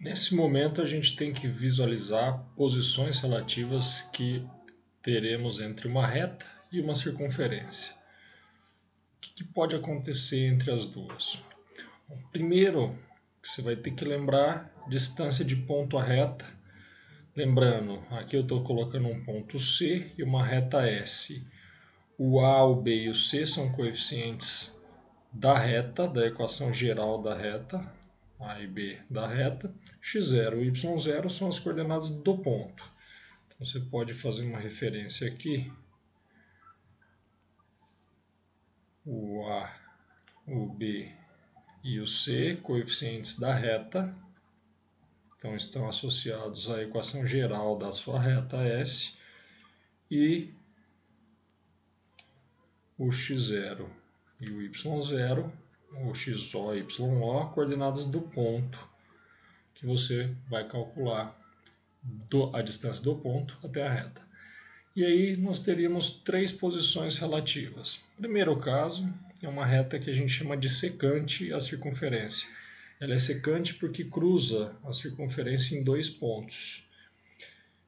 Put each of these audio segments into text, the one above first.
Nesse momento a gente tem que visualizar posições relativas que teremos entre uma reta e uma circunferência. O que pode acontecer entre as duas? Primeiro, você vai ter que lembrar distância de ponto a reta. Lembrando, aqui eu estou colocando um ponto C e uma reta S. O A, o B e o C são coeficientes da reta, da equação geral da reta, A e B da reta. X0 e Y0 são as coordenadas do ponto. Então você pode fazer uma referência aqui. O A, o B e o C, coeficientes da reta, então estão associados à equação geral da sua reta S, e o x0 e o y0, o xo e yo, coordenadas do ponto que você vai calcular a distância do ponto até a reta. E aí nós teríamos três posições relativas. O primeiro caso é uma reta que a gente chama de secante à circunferência. Ela é secante porque cruza a circunferência em dois pontos.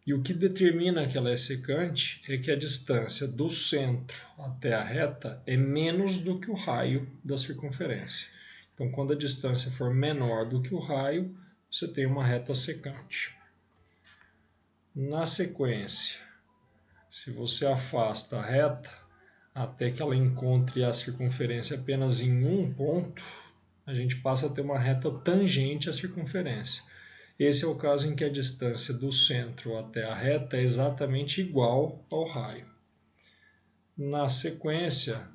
E o que determina que ela é secante é que a distância do centro até a reta é menos do que o raio da circunferência. Então, quando a distância for menor do que o raio, você tem uma reta secante. Na sequência, se você afasta a reta até que ela encontre a circunferência apenas em um ponto, a gente passa a ter uma reta tangente à circunferência. Esse é o caso em que a distância do centro até a reta é exatamente igual ao raio. Na sequência,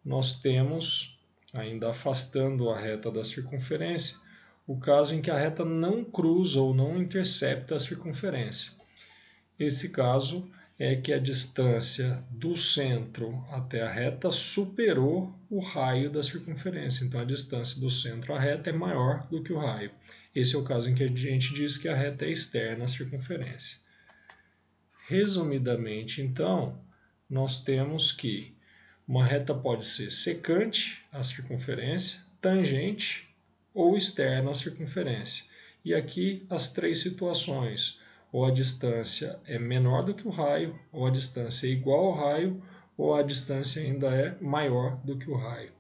nós temos, ainda afastando a reta da circunferência, o caso em que a reta não cruza ou não intercepta a circunferência. Esse caso é que a distância do centro até a reta superou o raio da circunferência. Então, a distância do centro à reta é maior do que o raio. Esse é o caso em que a gente diz que a reta é externa à circunferência. Resumidamente, então, nós temos que uma reta pode ser secante à circunferência, tangente ou externa à circunferência. E aqui as três situações: ou a distância é menor do que o raio, ou a distância é igual ao raio, ou a distância ainda é maior do que o raio.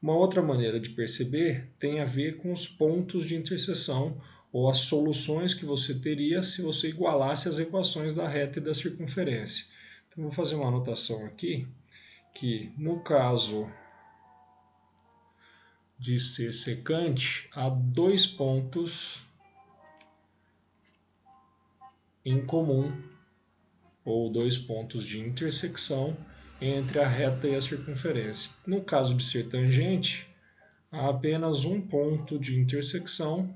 Uma outra maneira de perceber tem a ver com os pontos de interseção ou as soluções que você teria se você igualasse as equações da reta e da circunferência. Então, vou fazer uma anotação aqui, que no caso de ser secante, há dois pontos em comum, ou dois pontos de intersecção entre a reta e a circunferência. No caso de ser tangente, há apenas um ponto de intersecção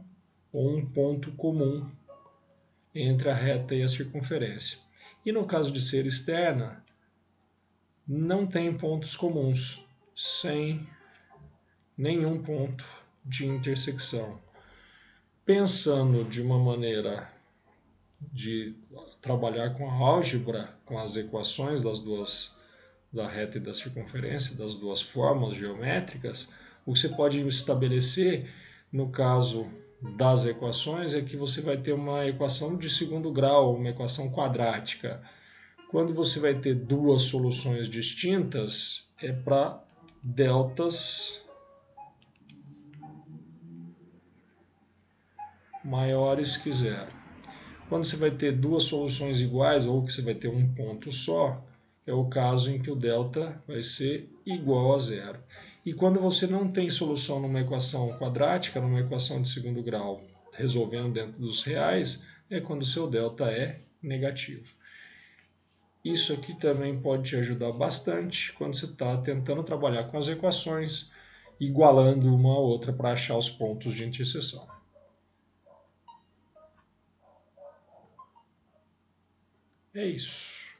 ou um ponto comum entre a reta e a circunferência. E no caso de ser externa, não tem pontos comuns, sem nenhum ponto de intersecção. Pensando de uma maneira de trabalhar com a álgebra, com as equações da reta e da circunferência, das duas formas geométricas, o que você pode estabelecer no caso das equações é que você vai ter uma equação de segundo grau, uma equação quadrática. Quando você vai ter duas soluções distintas, é para deltas maiores que zero. Quando você vai ter duas soluções iguais ou que você vai ter um ponto só, é o caso em que o delta vai ser igual a zero. E quando você não tem solução numa equação quadrática, numa equação de segundo grau, resolvendo dentro dos reais, é quando o seu delta é negativo. Isso aqui também pode te ajudar bastante quando você está tentando trabalhar com as equações, igualando uma a outra para achar os pontos de interseção. É isso.